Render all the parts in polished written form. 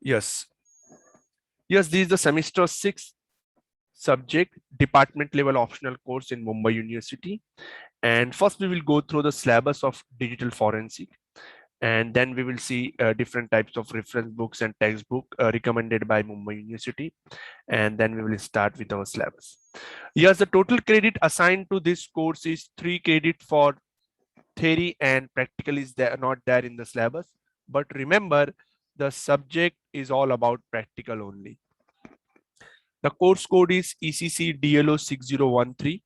Yes. Yes, this is the semester 6 subject department level optional course in Mumbai University. And first we will go through the syllabus of digital forensic, and then we will see different types of reference books and textbook recommended by Mumbai University, and then we will start with our syllabus. Yes, the total credit assigned to this course is 3 credit for theory, and practical is there not there in the syllabus. But remember, the subject is all about practical only. The course code is ECC DLO 6013.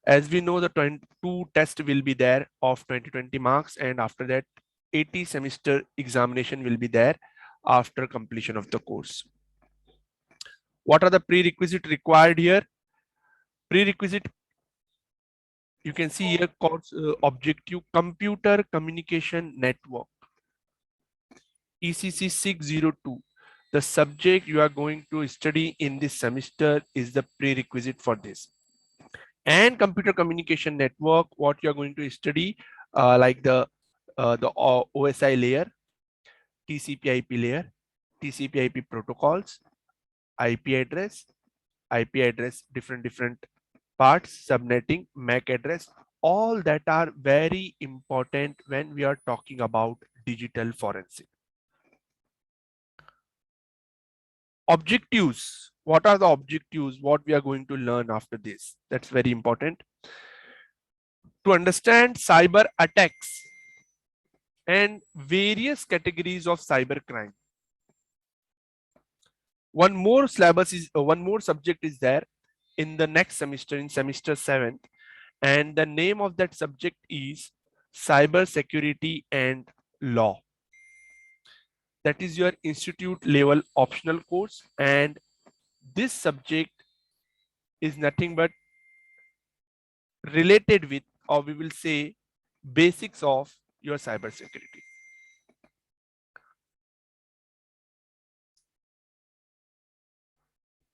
As we know, the 22 test will be there of 2020 marks, and after that 80 semester examination will be there after completion of the course. What are the prerequisite required here? Prerequisite, you can see here, course objective computer communication network, ECC 602. The subject you are going to study in this semester is the prerequisite for this. And computer communication network, what you are going to study, like the OSI layer, TCP/IP layer, TCP/IP protocols, IP address, different parts, subnetting, MAC address, all that are very important when we are talking about digital forensic. Objectives. What are the objectives? What we are going to learn after this? That's very important. To understand cyber attacks and various categories of cybercrime. One more subject is there in the next semester, in semester 7th, and the name of that subject is cyber security and law. That is your institute level optional course, and this subject is nothing but related with, or we will say, basics of your cyber security.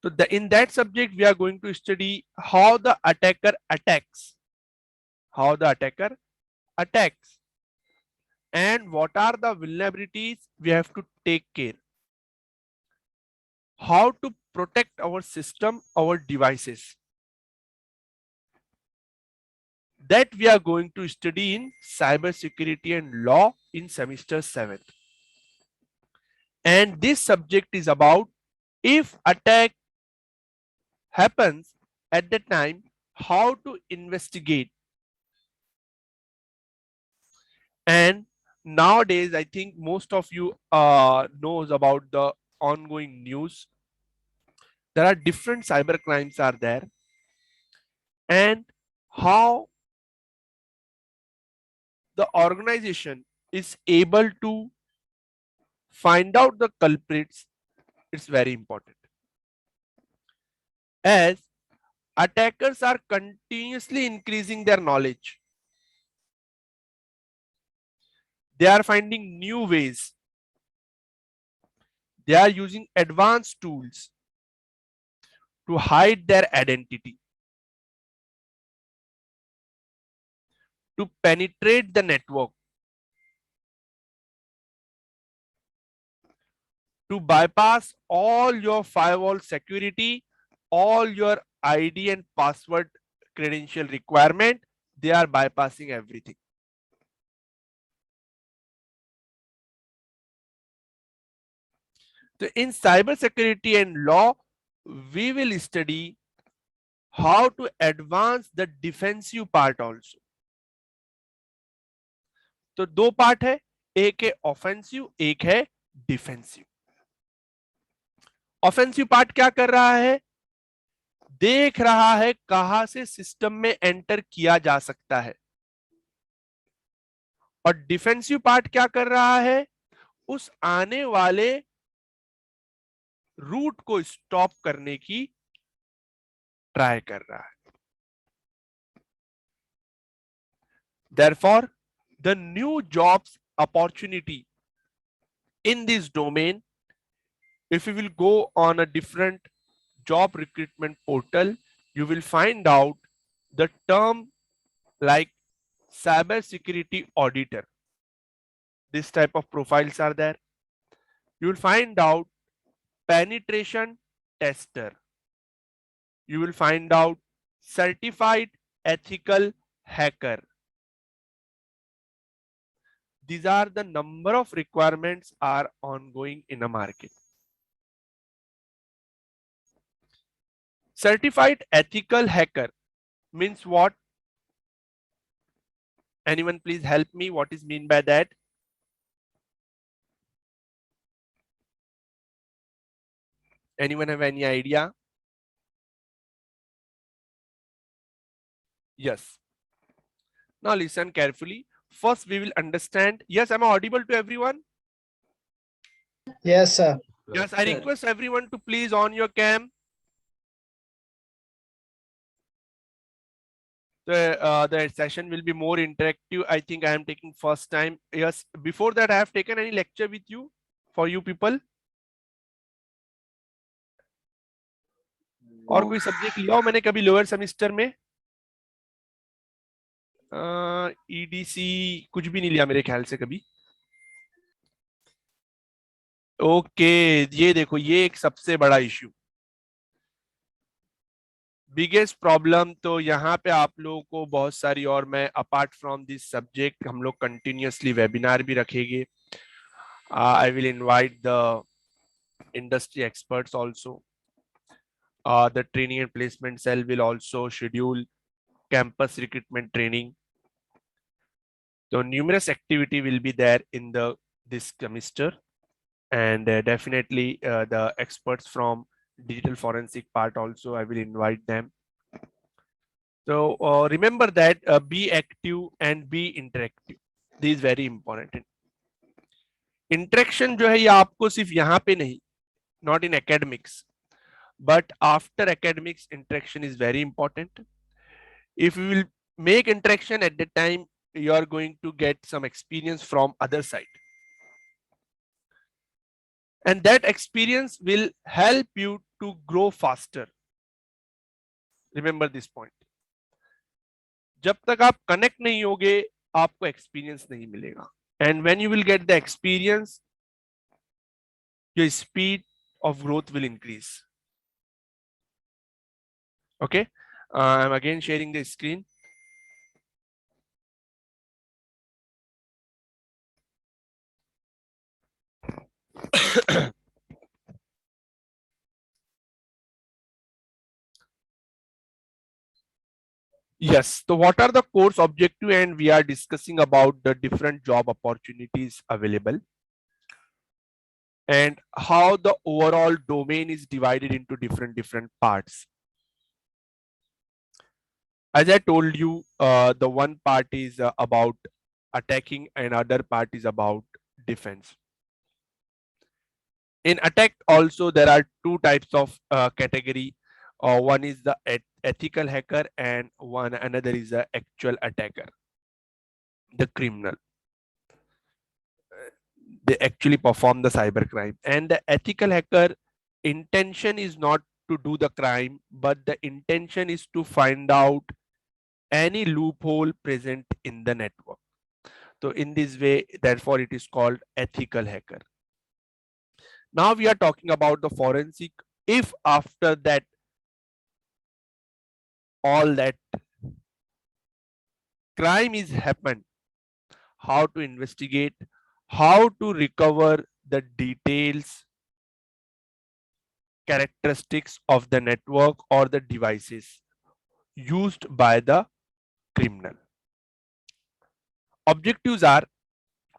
So in that subject, we are going to study how the attacker attacks, and what are the vulnerabilities we have to take care, how to protect our system, our devices. That we are going to study in cyber security and law in semester 7th. And this subject is about if attack happens at the time, how to investigate. And nowadays, I think most of you knows about the ongoing news. There are different cyber crimes are there, and how the organization is able to find out the culprits. It's very important, as attackers are continuously increasing their knowledge. They are finding new ways. They are using advanced tools to hide their identity, to penetrate the network, to bypass all your firewall security, all your ID and password credential requirement. They are bypassing everything. So in cyber security and law, we will study how to advance the defensive part also. तो दो part है, एक है offensive, एक है defensive. Offensive part क्या कर रहा है? देख रहा है कहां से सिस्टम में एंटर किया जा सकता है. और डिफेंसिव पार्ट क्या कर रहा है? उस आने वाले रूट को स्टॉप करने की ट्राई कर रहा है. Therefore, the new jobs opportunity in this domain, if you will go on a different job recruitment portal, you will find out the term like cyber security auditor. This type of profiles are there. You will find out penetration tester. You will find out certified ethical hacker. These are the number of requirements are ongoing in a market. Certified ethical hacker means what? Anyone please help me? What is mean by that? Anyone have any idea? Yes. Now listen carefully. First we will understand. Yes, am I audible to everyone? Yes, sir. Yes, I request everyone to please on your cam. The session will be more interactive. I think I am taking first time. Yes, before that I have taken any lecture with you for you people. और कोई subject लिया हो मैंने कभी lower semester में? EDC कुछ भी नहीं लिया मेरे ख्याल से कभी. ओके, ये देखो ये एक सबसे बड़ा इश्यू, बिगेस्ट प्रॉब्लम. तो यहाँ पे आप लोगों को बहुत सारी, और मैं अपार्ट फ्रॉम दिस सब्जेक्ट हम लोग कंटिन्यूअसली वेबिनार भी रखेंगे. I will invite the industry experts also. The training and placement cell will also schedule campus recruitment training. So numerous activity will be there in this semester, and definitely the experts from digital forensic part also I will invite them. So remember that be active and be interactive. This is very important. Interaction जो है ये आपको सिर्फ यहाँ पे नहीं, not in academics, but after academics interaction is very important. If you will make interaction at the time, you are going to get some experience from other side, and that experience will help you to grow faster. Remember this point. जब तक आप connect नहीं होगे आपको experience नहीं मिलेगा, and when you will get the experience, your speed of growth will increase. Okay, I'm again sharing the screen. Yes, so what are the course objective, and we are discussing about the different job opportunities available and how the overall domain is divided into different parts. As I told you, the one part is about attacking and other part is about defense. In attack also there are two types of category. One is the ethical hacker and another is the actual attacker, the criminal. They actually perform the cyber crime, and the ethical hacker intention is not to do the crime, but the intention is to find out any loophole present in the network. So in this way, therefore it is called ethical hacker. Now we are talking about the forensic. If after that all that crime is happened, how to investigate, how to recover the details, characteristics of the network or the devices used by the criminal. Objectives are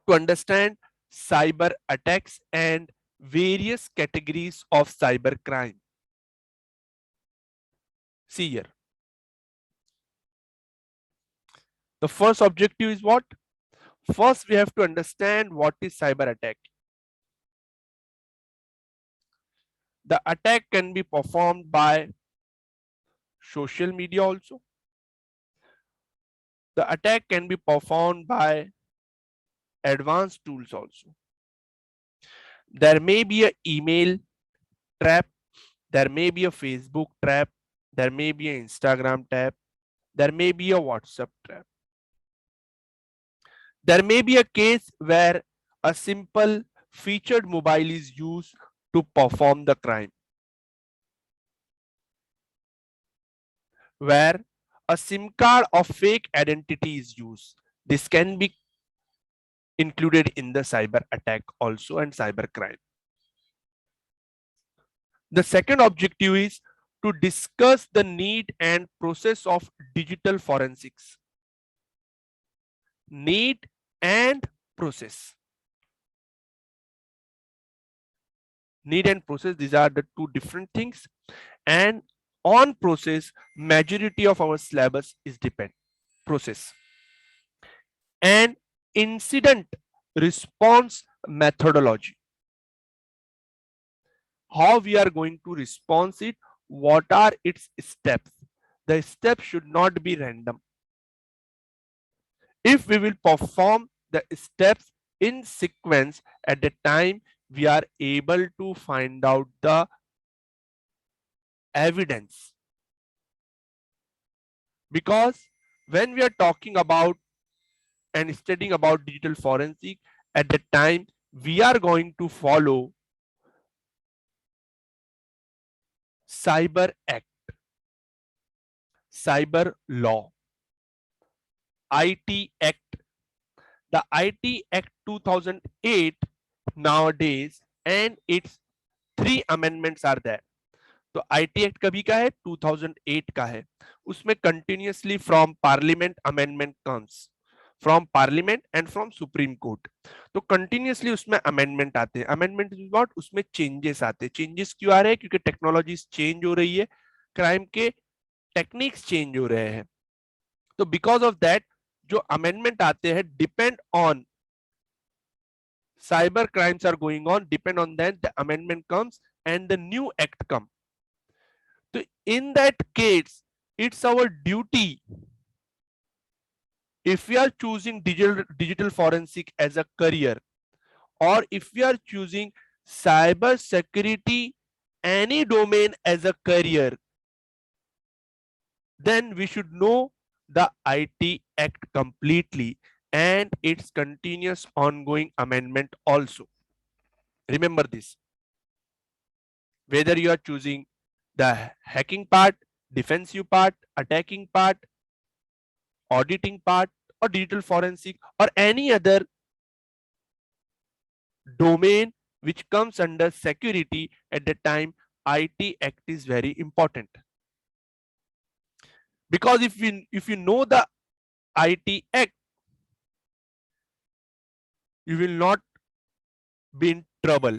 to understand cyber attacks and various categories of cyber crime. See here. The first objective is what? First, we have to understand what is cyber attack. The attack can be performed by social media also. The attack can be performed by advanced tools also. There may be an email trap, there may be a Facebook trap, there may be an Instagram trap, there may be a WhatsApp trap. There may be a case where a simple featured mobile is used to perform the crime, where a SIM card of fake identity is used. This can be included in the cyber attack also and cyber crime. The second objective is to discuss the need and process of digital forensics. Need and process. Need and process, these are the two different things. And on process, majority of our syllabus is depend process. And incident response methodology. How we are going to respond it, what are its steps. The steps should not be random. If we will perform the steps in sequence, at the time we are able to find out the evidence. Because when we are talking about and studying about digital forensic, at the time we are going to follow Cyber Act, Cyber Law, IT Act. The IT Act 2008 nowadays, and its 3 amendments are there. तो IT act कभी का है 2008 का है. उसमें continuously from parliament amendment comes, from parliament and from supreme court. तो continuously उसमें amendment आते हैं. अमेंडमेंट इज व्हाट, उसमें चेंजेस आते हैं. चेंजेस क्यों आ रहे हैं? क्योंकि टेक्नोलॉजीज चेंज हो रही है, क्राइम के टेक्निक्स चेंज हो रहे हैं. तो बिकॉज ऑफ दैट जो अमेंडमेंट आते हैं depend on cyber crimes are going on, depend on that the amendment comes and the new act come. So in that case it's our duty, if we are choosing digital forensic as a career, or if we are choosing cyber security any domain as a career, then we should know the IT Act completely and its continuous ongoing amendment also. Remember this. Whether you are choosing the hacking part, defensive part, attacking part, auditing part, or digital forensic, or any other domain which comes under security, at the time IT Act is very important. Because if you know the IT Act, you will not be in trouble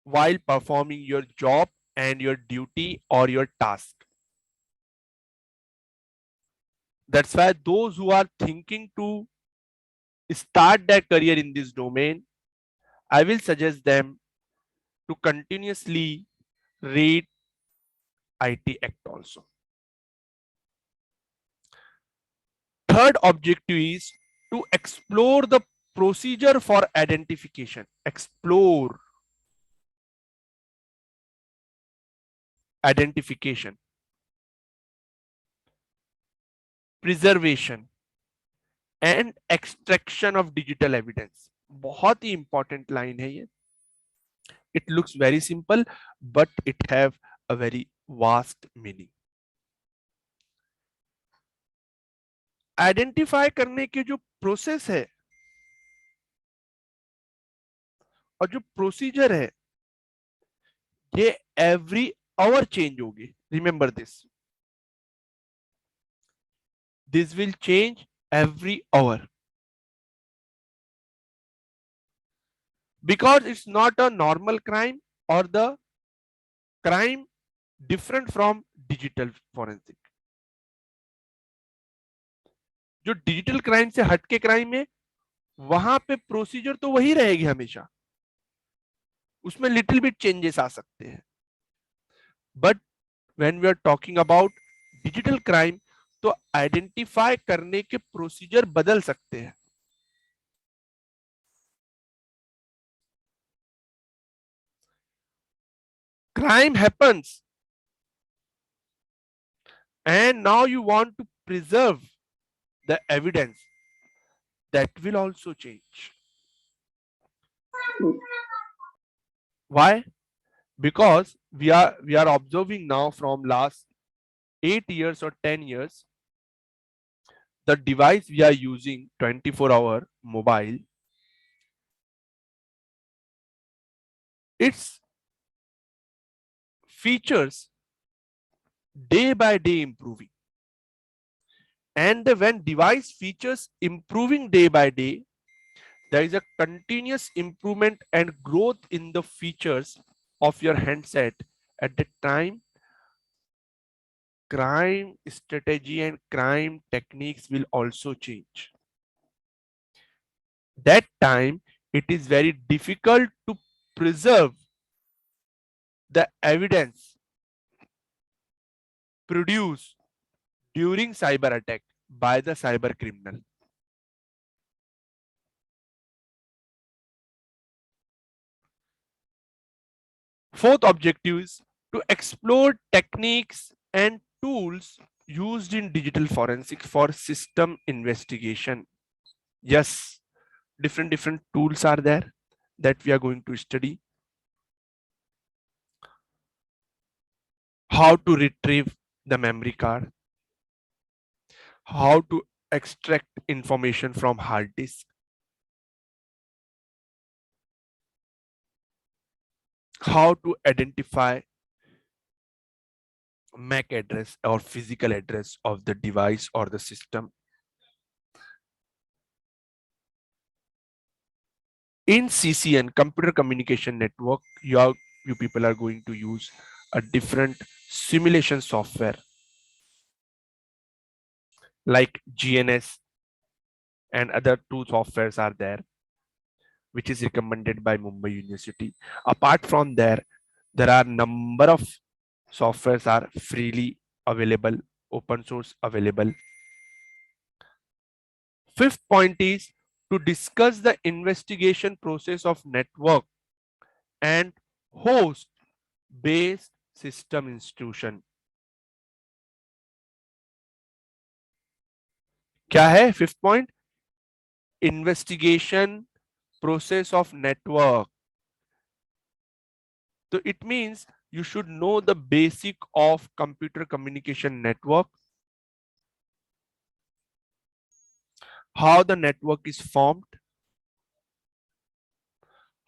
while performing your job and your duty or your task. That's why those who are thinking to start their career in this domain, I will suggest them to continuously read IT Act also. Third objective is to explore the procedure for identification. Explore identification, preservation and extraction of digital evidence. बहुत ही important line है ये. It looks very simple, but it have a very vast meaning. Identify करने के जो process है और जो procedure है, ये एवरी आवर चेंज होगी. Remember this. This will change every hour. Because it's not a normal crime or the crime different from digital forensic. जो डिजिटल क्राइम से हटके क्राइम है, वहां पे प्रोसीजर तो वही रहेगी हमेशा, उसमें लिटिल बिट चेंजेस आ सकते हैं. But when we are talking about digital crime, तो आइडेंटिफाई करने के प्रोसीजर बदल सकते हैं. Crime happens and now you want to preserve the evidence, that will also change. Why? Because we are observing now from last 8 years or 10 years, the device we are using 24-hour mobile, its features day by day improving. And when device features improving day by day, there is a continuous improvement and growth in the features of your handset. At the time, crime strategy and crime techniques will also change. That time, it is very difficult to preserve the evidence produced during cyber attack by the cyber criminal. Fourth objective is to explore techniques and tools used in digital forensics for system investigation. Yes, different tools are there that we are going to study. How to retrieve the memory card, how to extract information from hard disk, how to identify MAC address or physical address of the device or the system. In CCN, computer communication network, you people are going to use a different simulation software like GNS and other two softwares are there, which is recommended by Mumbai University. Apart from there are number of softwares are freely available, open source available. Fifth point is to discuss the investigation process of network and host based system institution. क्या है fifth point? Investigation process of network. So it means you should know the basic of computer communication network, how the network is formed,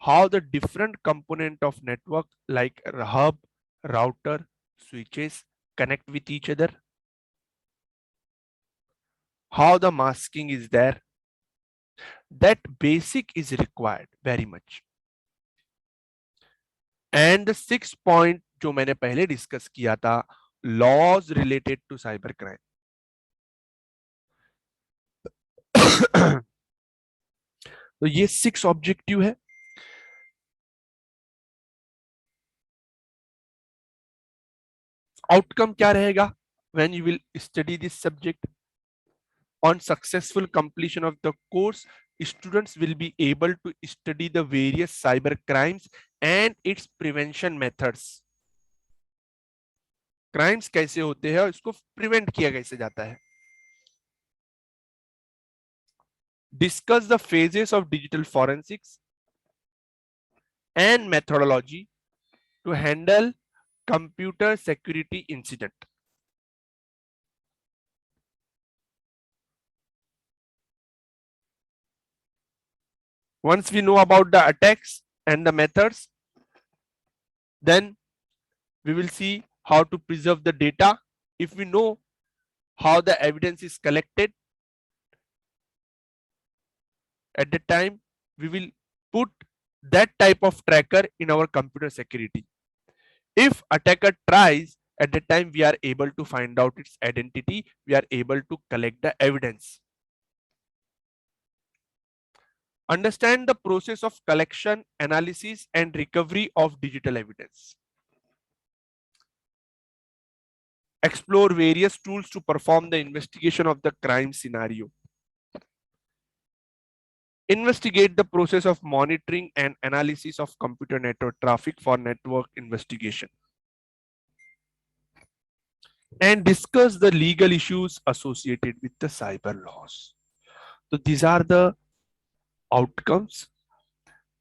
how the different component of network like hub, router, switches connect with each other, how the masking is there. That basic is required very much. And the sixth point जो मैंने पहले discuss किया था, laws related to cyber crime. तो ये 6 objective है. Outcome क्या रहेगा when you will study this subject? On successful completion of the course, students will be able to study the various cyber crimes and its prevention methods. Crimes कैसे होते हैं और इसको प्रिवेंट किया कैसे जाता है. Discuss the phases of digital forensics and methodology to handle computer security incident. Once we know about the attacks and the methods, then we will see how to preserve the data. If we know how the evidence is collected, at the time we will put that type of tracker in our computer security. If attacker tries, at the time we are able to find out its identity, we are able to collect the evidence. Understand the process of collection, analysis, and recovery of digital evidence. Explore various tools to perform the investigation of the crime scenario. Investigate the process of monitoring and analysis of computer network traffic for network investigation. And discuss the legal issues associated with the cyber laws. So these are the outcomes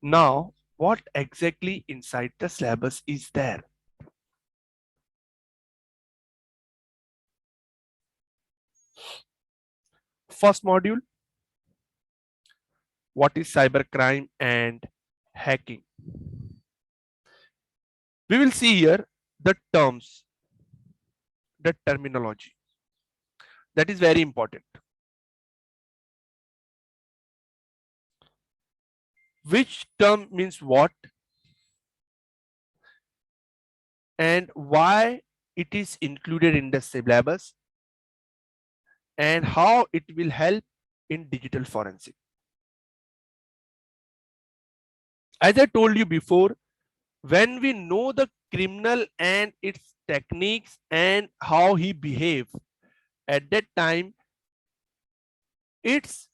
Now, what exactly inside the syllabus is there? First module, what is cybercrime and hacking? We will see here the terms, the terminology. That is very important. Which term means what and why it is included in the syllabus and how it will help in digital forensic. As I told you before, when we know the criminal and its techniques and how he behaves, at that time its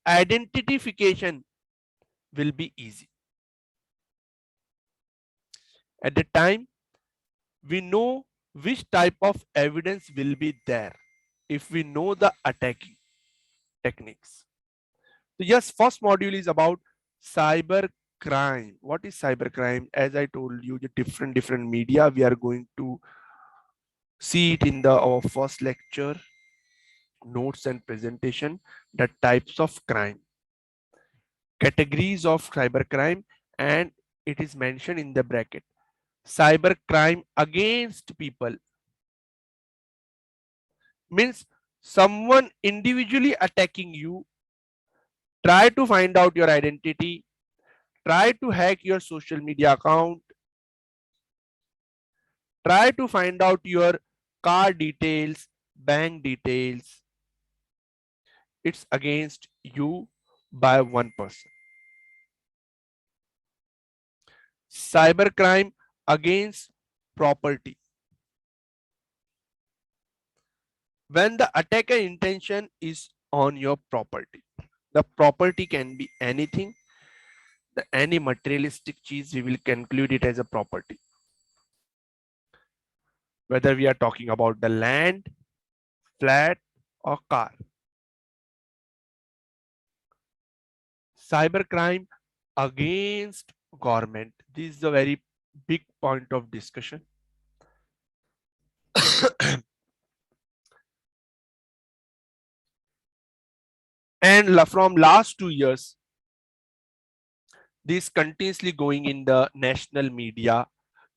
identification will be easy. At the time we know which type of evidence will be there if we know the attacking techniques. So yes, first module is about cyber crime. What is cyber crime? As I told you, the different media, we are going to see it in the our first lecture, notes and presentation, the types of crime, categories of cyber crime, and it is mentioned in the bracket. Cyber crime against people means someone individually attacking you, try to find out your identity, try to hack your social media account, try to find out your car details, bank details. It's against you by one person. Cybercrime against property. When the attacker intention is on your property. The property can be anything, any materialistic cheese, we will conclude it as a property. Whether we are talking about the land, flat, or car. Cybercrime against government. This is a very big point of discussion. And from last 2 years, this continuously going in the national media.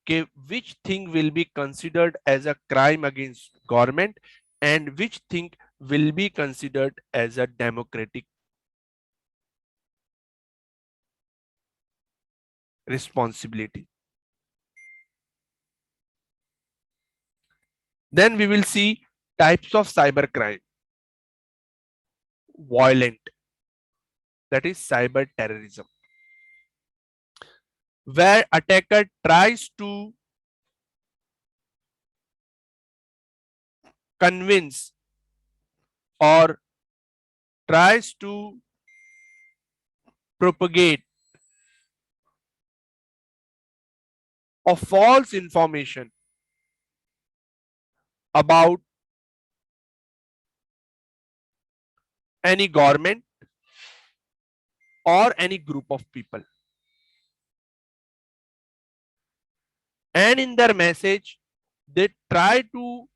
Okay, which thing will be considered as a crime against government and which thing will be considered as a democratic responsibility. Then we will see types of cybercrime. Violent, that is cyber terrorism, where attacker tries to convince or tries to propagate a false information about any government or any group of people. And in their message, they try to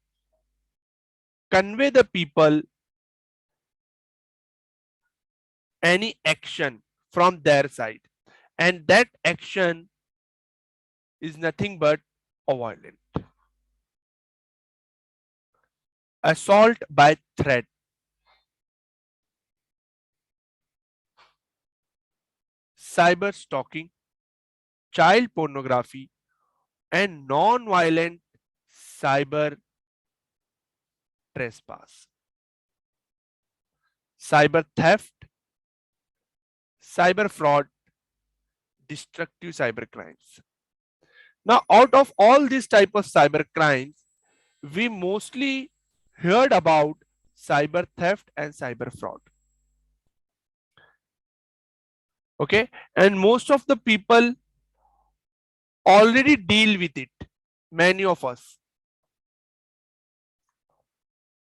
convey the people any action from their side. And that action is nothing but a violent. Assault by threat, cyber stalking, child pornography, and non-violent cyber trespass, cyber theft, cyber fraud, destructive cyber crimes. Now, out of all these type of cyber crimes, we mostly heard about cyber theft and cyber fraud. Okay, and most of the people already deal with it. Many of us.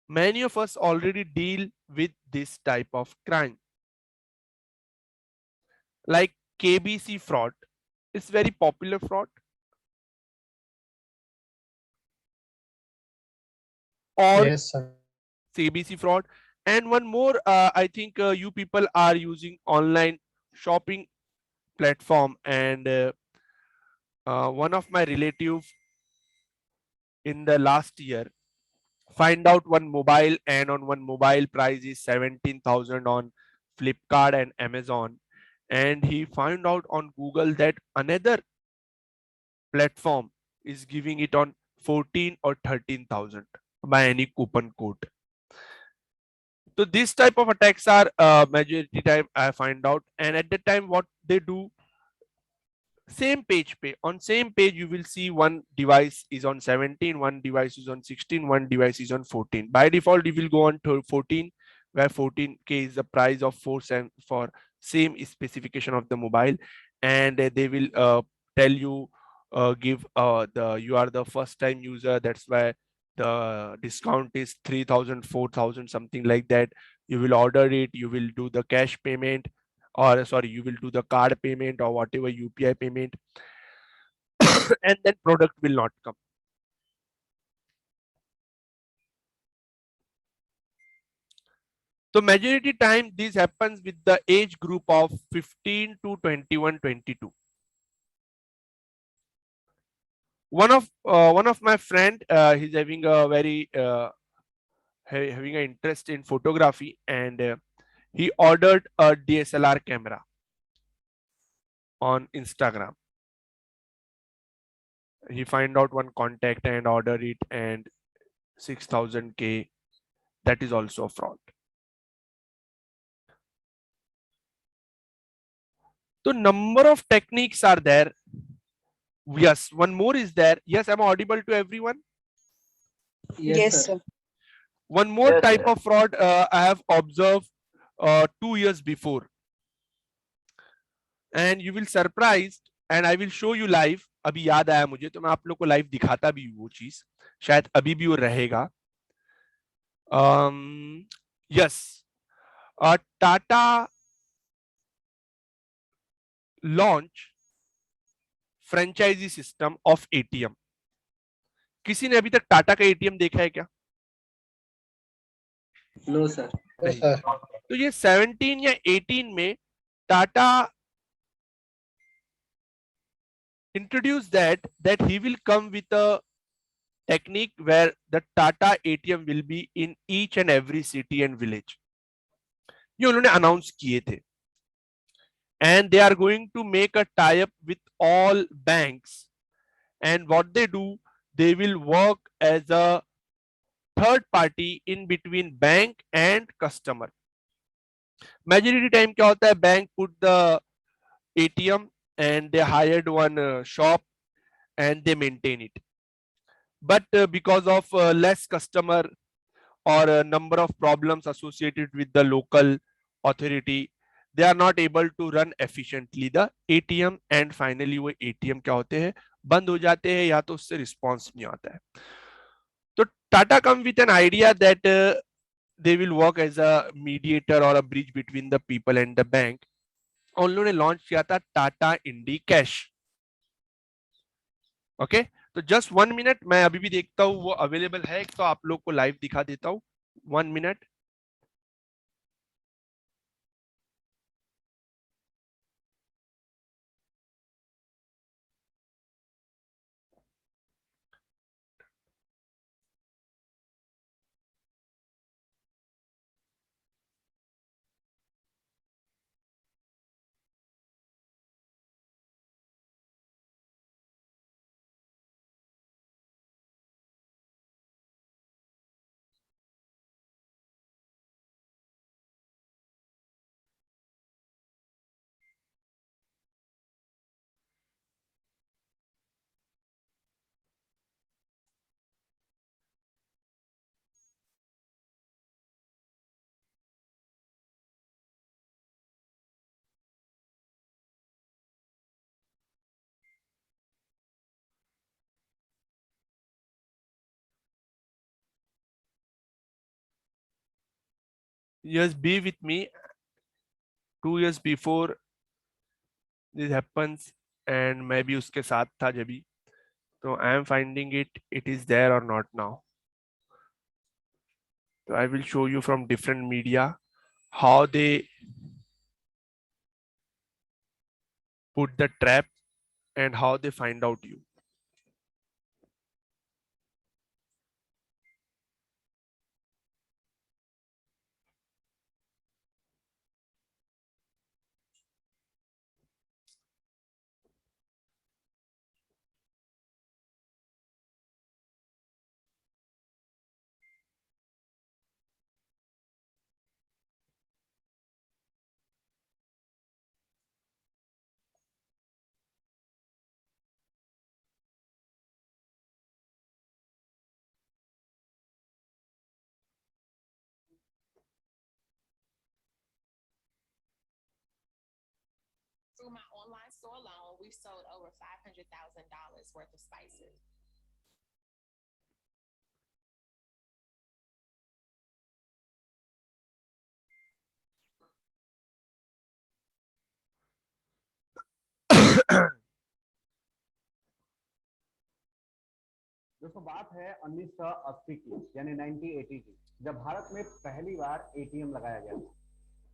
Many of us already deal with this type of crime, like KBC fraud. It's very popular fraud, or Yes, sir. CBC fraud. And one more, I think you people are using online shopping platform, and one of my relative in the last year find out one mobile, and on one mobile price is 17,000 on Flipkart and Amazon, and he found out on Google that another platform is giving it on 14 or 13,000 by any coupon code. So this type of attacks are majority time I find out, and at the time what they do, same page pay on same page you will see one device is on 17, one device is on 16, one device is on 14. By default you will go on to 14, where 14k is the price of 4 cent for same specification of the mobile, and they will tell you, give the you are the first time user, that's why the discount is 3,000, 4,000, something like that. You will order it, you will do the cash payment, or sorry, you will do the card payment or whatever UPI payment, and then product will not come. So majority time this happens with the age group of 15 to 21, 22. One of my friend, he's having a very having an interest in photography, and he ordered a DSLR camera on Instagram. He find out one contact and order it, and 6,000k, that is also a fraud. So number of techniques are there. Yes, one more is there. Yes, I'm audible to everyone. Yes, sir. One more type of fraud I have observed 2 years before, and you will surprised, and I will show you live. अभी याद आया मुझे, तो मैं आप लोग को live दिखाता भी हूँ वो चीज, शायद अभी भी वो रहेगा. Yes, Tata launch franchisee system of ATM. किसी ने अभी तक टाटा का एटीएम देखा है क्या? No, sir. No, नहीं. sir. तो ये 17 या 18 में Tata introduced that he will come with a technique where the Tata ATM will be in each and every city and village. ये उन्होंने अनाउंस किए थे, and they are going to make a tie up with all banks, and what they do, they will work as a third party in between bank and customer. Majority time क्या होता है, bank put the ATM and they hired one shop and they maintain it, but because of less customer or a number of problems associated with the local authority, they are not able to run efficiently the ATM, and finally वो ATM क्या होते हैं, बंद हो जाते हैं, या तो उससे रिस्पॉन्स नहीं आता है. तो Tata come with an idea that they will work as a mediator or a bridge between the people and the bank. उन्होंने लॉन्च किया था टाटा इंडी कैश. ओके, तो जस्ट 1 मिनट, मैं अभी भी देखता हूँ वो अवेलेबल है तो आप लोग को लाइव दिखा देता हूँ. 1 minute. Just be with me. 2 years before this happens, and maybe उसके साथ था जब भी, तो I am finding it is there or not now. So I will show you from different media how they put the trap and how they find out you. Through my online store alone, we've sold over $500,000 worth of spices. दोस्तों बात है 1980 की यानी 1980 की, जब भारत में पहली बार ATM लगाया गया था।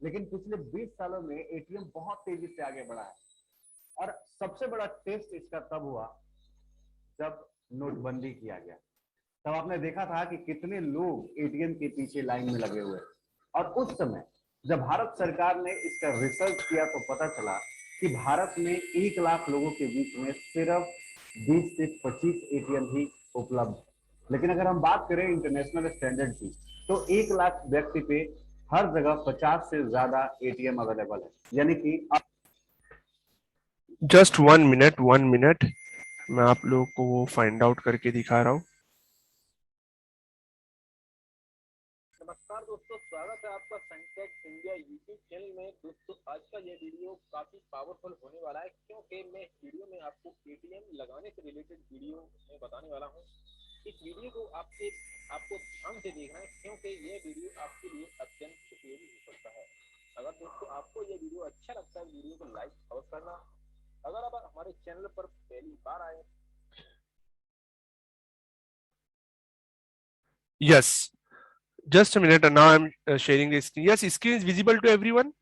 लेकिन पिछले 20 सालों में एटीएम बहुत तेजी से आगे बढ़ा है और सबसे बड़ा टेस्ट इसका तब हुआ जब नोटबंदी किया गया। तब आपने देखा था कि कितने लोग एटीएम के पीछे लाइन में लगे हुए, और उस समय जब भारत सरकार ने इसका रिसर्च किया तो पता चला कि भारत में 1 लाख लोगों के बीच में सिर्फ 20 से 25 एटीएम ही उपलब्ध है। लेकिन अगर हम बात करें इंटरनेशनल स्टैंडर्ड की, तो 1 लाख व्यक्ति पे हर जगह 50 से ज्यादा एटीएम अवेलेबल है, यानी कि Just 1 minute, मैं आप लोगों को वो फाइंड आउट करके दिखा रहा हूँ। नमस्कार दोस्तों, स्वागत है आपका फनटेक इंडिया यूट्यूब चैनल में। दोस्तों आज का ये वीडियो काफी पावरफुल होने वाला है, क्योंकि मैं इस वीडियो में आपको एटीएम लगाने से रिलेटेड वीडियो में बताने वाला हूँ। इस वीडियो को आपको ध्यान से देखना है, क्योंकि ये वीडियो आपके लिए अत्यंत उपयोगी हो सकता है। अगर दोस्तों आपको ये वीडियो अच्छा लगता है, वीडियो को लाइक अवश्य करना। अगर आप हमारे चैनल पर पहली बार आए। Yes, just a minute, and now I'm sharing the screen. Yes, screen is visible to everyone.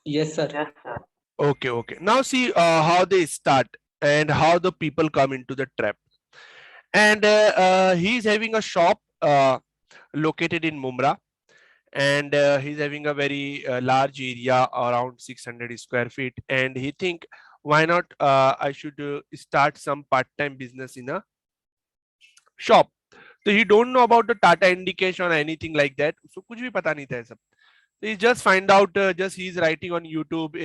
Yes, sir. Okay. Now see how they start and how the people come into the trap. And he's having a shop located in Mumra, and he's having a very large area, around 600 square feet. And he think, why not I should start some part-time business in a shop. So he don't know about the Tata indication or anything like that. So कुछ भी पता नहीं था ये सब. So he just find out, just he's writing on YouTube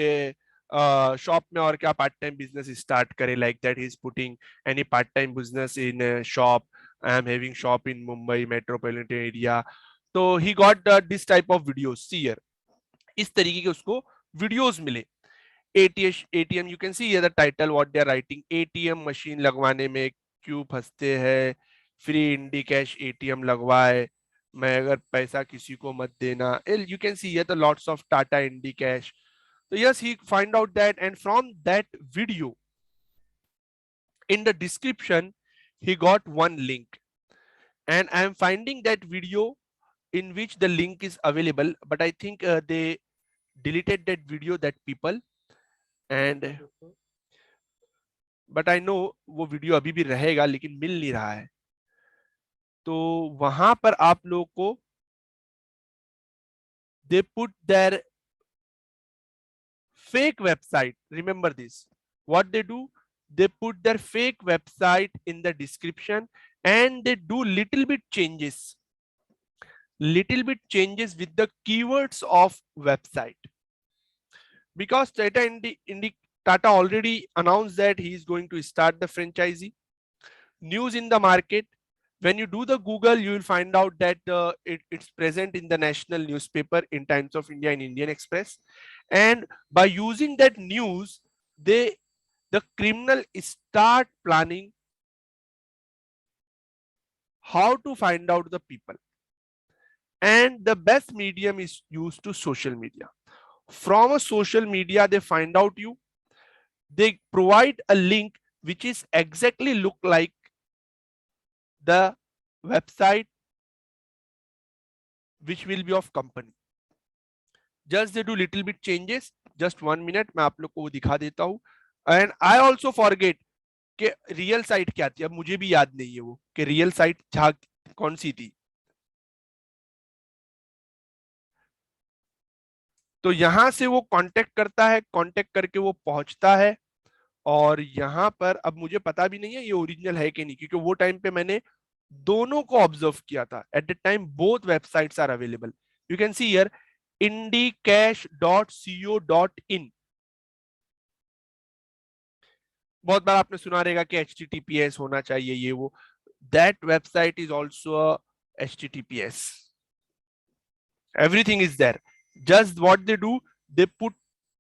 shop में और क्या part time business start करे, like that he's putting any part time business in a shop. I am having shop in Mumbai metropolitan area. So he got this type of videos. See here, इस तरीके के उसको videos मिले. ATM, you can see here the title what they are writing. ATM machine लगवाने में क्यों फंसते हैं, फ्री इंडी कैश एटीएम लगवाए, मैं अगर पैसा किसी को मत देना. You can see here the lots of Tata Indi Cash. So yes, he find out that, and from that video in the description he got one link, and I am finding that video in which the link is available, but I think they deleted that video, that people, and but I know वो video अभी भी रहेगा, लेकिन मिल नहीं रहा है. तो वहां पर आप लोग को they put their fake website. Remember this. What they do, they put their fake website in the description, and they do little bit changes with the keywords of website, because Tata already announced that he is going to start the franchisee. News in the market, when you do the Google, you will find out that it's present in the national newspaper, in Times of India and Indian Express. And by using that news, the criminal start planning how to find out the people. and the best medium is used to social media. From a social media, they find out you, they provide a link which is exactly look like the website which will be of company. Just they do little bit changes. Just 1 minute मैं आप लोग को वो दिखा देता हूँ. And I also forget कि real site क्या थी. अब मुझे भी याद नहीं है वो कि रियल साइट कौन सी थी. तो यहां से वो कांटेक्ट करता है, कांटेक्ट करके वो पहुंचता है, और यहां पर अब मुझे पता भी नहीं है ये ओरिजिनल है कि नहीं, क्योंकि वो टाइम पे मैंने दोनों को ऑब्जर्व किया था. At the time both websites are available. You can see here indicash.co.in. बहुत बार आपने सुना रहेगा कि HTTPS होना चाहिए ये वो. That website is also a HTTPS. Everything is there. Just what they do, they put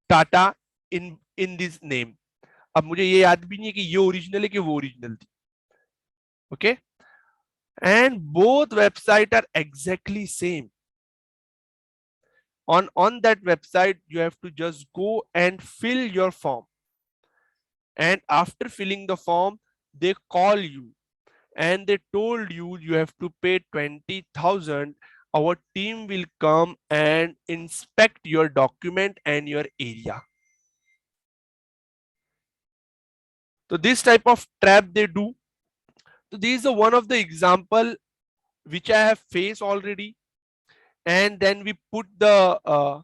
Tata in this name. अब मुझे ये याद भी नहीं है कि ये ओरिजिनल है कि वो ओरिजिनल थी. Okay? And both websites are exactly same. On that website, you have to just go and fill your form. And after filling the form, they call you and they told you you have to pay 20,000. Our team will come and inspect your document and your area. So this type of trap they do. So this is one of the example which I have faced already. And then we put the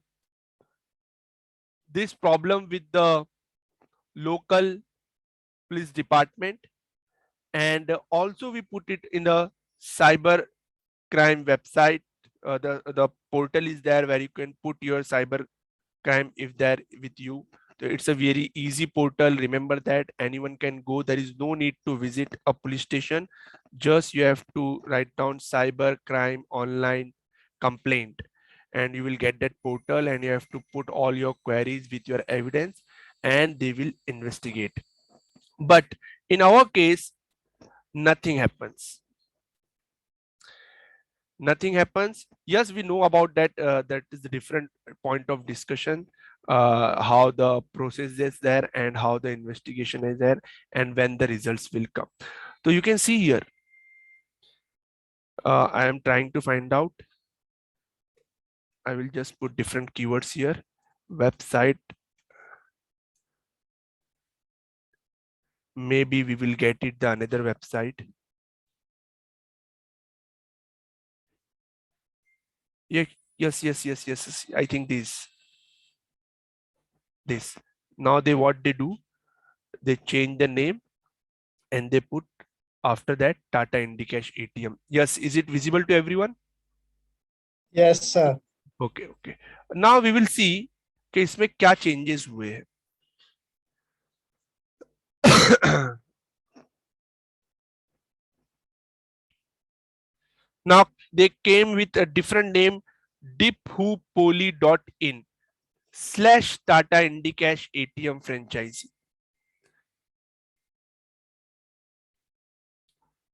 this problem with the local police department, and also we put it in the cyber crime website. The portal is there where you can put your cyber crime if they're with you. So it's a very easy portal. Remember that anyone can go. There is no need to visit a police station. Just you have to write down cyber crime online complaint, and you will get that portal, and you have to put all your queries with your evidence, and they will investigate. But in our case, nothing happens. Nothing happens. Yes, we know about that. That is the different point of discussion. How the process is there and how the investigation is there and when the results will come. So you can see here. I am trying to find out. I will just put different keywords here. Website. Maybe we will get it the another website. Yeah, yes. I think this. Now what they do, they change the name and they put after that Tata IndiCash ATM. Yes, is it visible to everyone? Yes, sir. Okay. Now we will see कि इसमें क्या changes हुए हैं. Now they came with a different name, diphoopoli.in/Tata IndiCash ATM franchisee.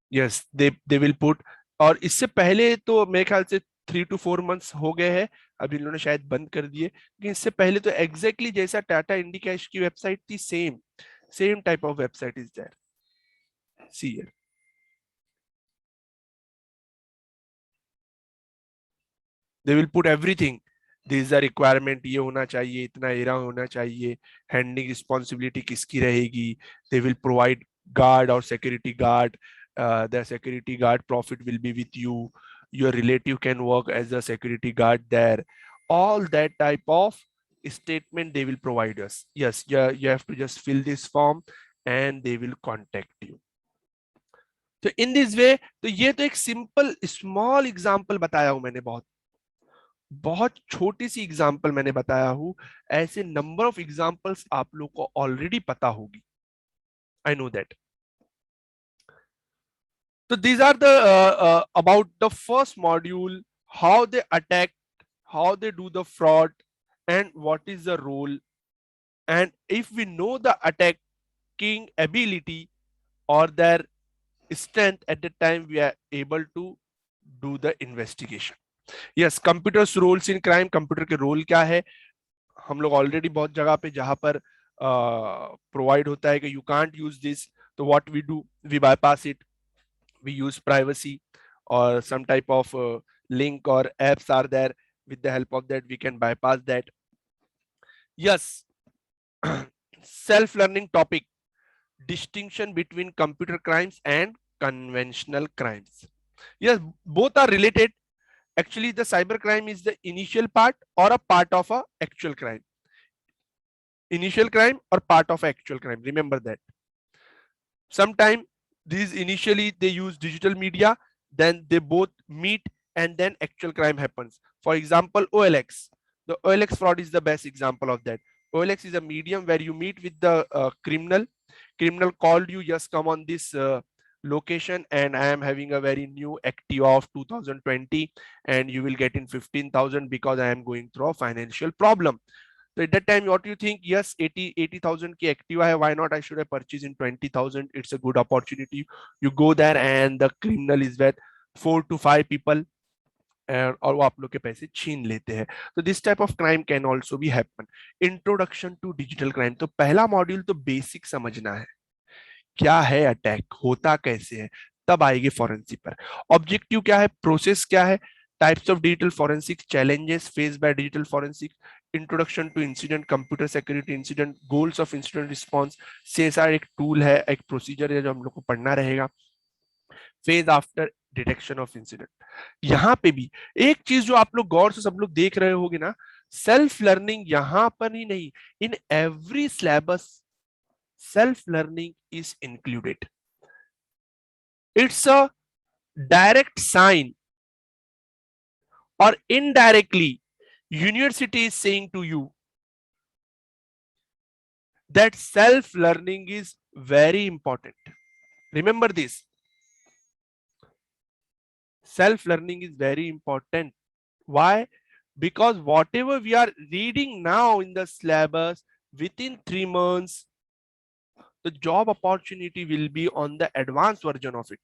Yes, they will put. और इससे पहले तो मेरे ख्याल से 3 to 4 months हो गए हैं. अभी इन्होंने शायद बंद कर दिए, लेकिन इससे पहले तो एग्जैक्टली जैसा टाटा IndiCash की वेबसाइट थी, same type of website is there. See here. They will put everything. These are requirement. ये होना चाहिए, इतना एरा होना चाहिए, हैंडलिंग रिस्पॉन्सिबिलिटी किसकी रहेगी. They will provide guard or security guard. The security guard profit will be with you. Your relative can work as a security guard there. All that type of statement they will provide us. Yes, you have to just fill this form and they will contact you. So in this way, तो ये तो एक simple small example बताया हूं मैंने. बहुत छोटी सी example मैंने बताया हूं. ऐसे नंबर ऑफ एग्जांपल्स आप लोग को ऑलरेडी पता होगी. I know that. So these are the about the first module, how they attack, how they do the fraud, and what is the role. And if we know the attacking ability or their strength, at the time we are able to do the investigation. Yes, computers roles in crime, computer के role क्या है, हम लोग already बहुत जगह पे जहां पर प्रोवाइड होता है कि यू कांट यूज दिस, तो what we do, we bypass it, we use privacy, or some type of link or apps are there, with the help of that we can bypass that. Yes. Self learning topic, distinction between computer crimes and conventional crimes. Yes, both are related. Actually the cyber crime is the initial part or a part of a actual crime, initial crime or part of actual crime, remember that. Sometime these initially they use digital media, then they both meet, and then actual crime happens. For example, OLX. The OLX fraud is the best example of that. OLX is a medium where you meet with the criminal. Criminal called you, just come on this location, and I am having a very new Activa of 2020, and you will get in 15,000 because I am going through a financial problem. So at that time, what do you think? Yes, 80,000 ki Activa hai. Why not? I should have purchased in 20,000. It's a good opportunity. You go there and the criminal is with 4 to 5 people, और वो आप लोग के पैसे छीन लेते हैं. तो this type of crime can also be happen. Introduction to digital crime, तो पहला मॉड्यूल तो बेसिक समझना है, क्या है अटैक, होता कैसे है, तब आएगी फॉरेंसिक पर. ऑब्जेक्टिव क्या है, प्रोसेस क्या है, types of digital forensic, challenges face by digital forensic, introduction to incident, computer security incident, goals of incident response. CSR एक टूल है, एक प्रोसीजर है जो हम लोग को पढ़ना रहेगा. Phase after detection of incident. यहां पे भी एक चीज जो आप लोग गौर से सब लोग देख रहे होगे ना, सेल्फ लर्निंग यहां पर ही नहीं, in every syllabus self learning is included. It's a direct sign, or indirectly university is saying to you that self learning is very important. Remember this, self learning is very important. Why? Because whatever we are reading now in the syllabus, within 3 months the job opportunity will be on the advanced version of it.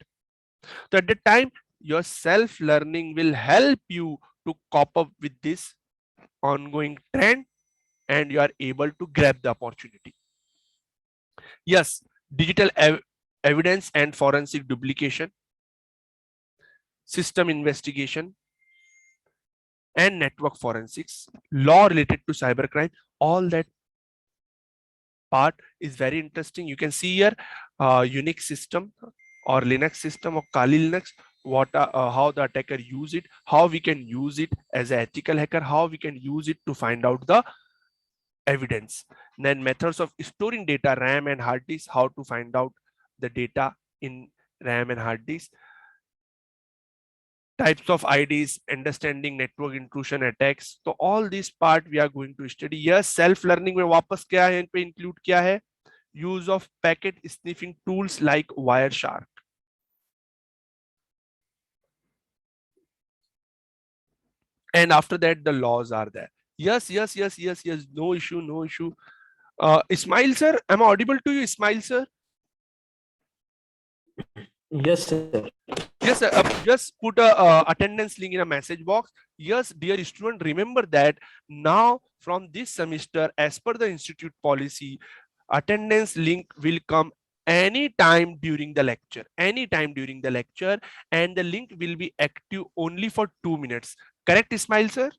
So at the time, your self learning will help you to cope up with this ongoing trend, and you are able to grab the opportunity. Yes, digital evidence and forensic duplication, system investigation, and network forensics, law related to cybercrime, all that part is very interesting. You can see here Unix system or Linux system or Kali Linux, what how the attacker use it, how we can use it as an ethical hacker, how we can use it to find out the evidence. Then methods of storing data, RAM and hard disk, how to find out the data in RAM and hard disk, types of IDs, understanding network intrusion attacks. So all this part we are going to study. Yes, self learning में वापस क्या है, इन पे include क्या है, use of packet sniffing tools like Wireshark. And after that the laws are there. Yes, no issue. Ismail sir, am I audible to you, Ismail sir? Yes, sir. Yes, sir. Just put a attendance link in a message box. Yes, dear student, remember that now from this semester, as per the institute policy, attendance link will come anytime during the lecture, and the link will be active only for 2 minutes. Correct, Ismail sir?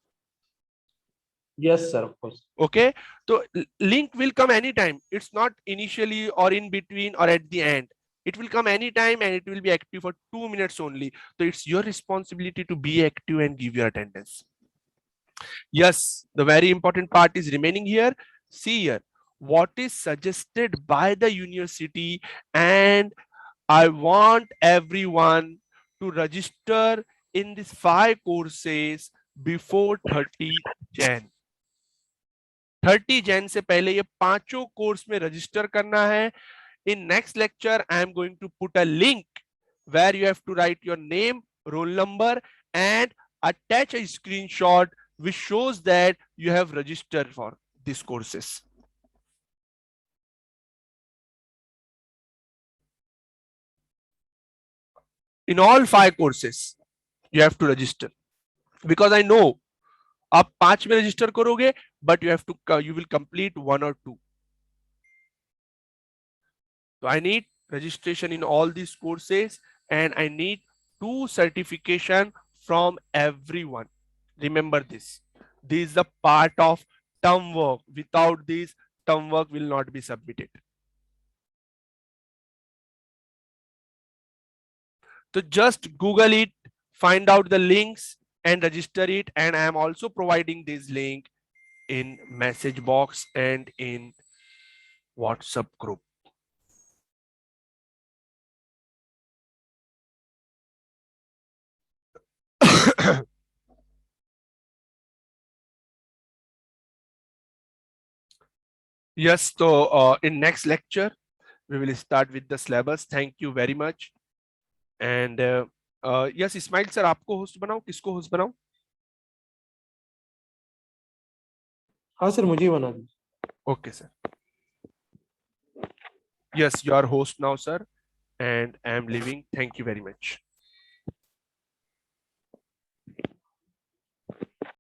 Yes, sir, of course. Okay, so link will come anytime. It's not initially or in between or at the end. It will come anytime and it will be active for 2 minutes only. So it's your responsibility to be active and give your attendance. Yes, the very important part is remaining here. See here, what is suggested by the university, and I want everyone to register in these 5 courses before 30 Jan. 30 Jan से पहले ये 5 course में register करना है. In next lecture, I am going to put a link where you have to write your name, roll number, and attach a screenshot which shows that you have registered for these courses. In all 5 courses, you have to register. because I know आप 5 में register करोगे, but you will complete 1 or 2. So I need registration in all these courses, and I need 2 certification from everyone. Remember this. This is the part of term work. Without this, term work will not be submitted. So just Google it, find out the links and register it. And I am also providing this link in message box and in WhatsApp group. Yes, so in next lecture, we will start with the syllabus. Thank you very much. And yes, Ismail sir, आपको host बनाओ, किसको host बनाओ? हाँ sir, मुझे ही बना दीजिए। Okay, sir. Yes, you are host now, sir. And I am leaving. Thank you very much.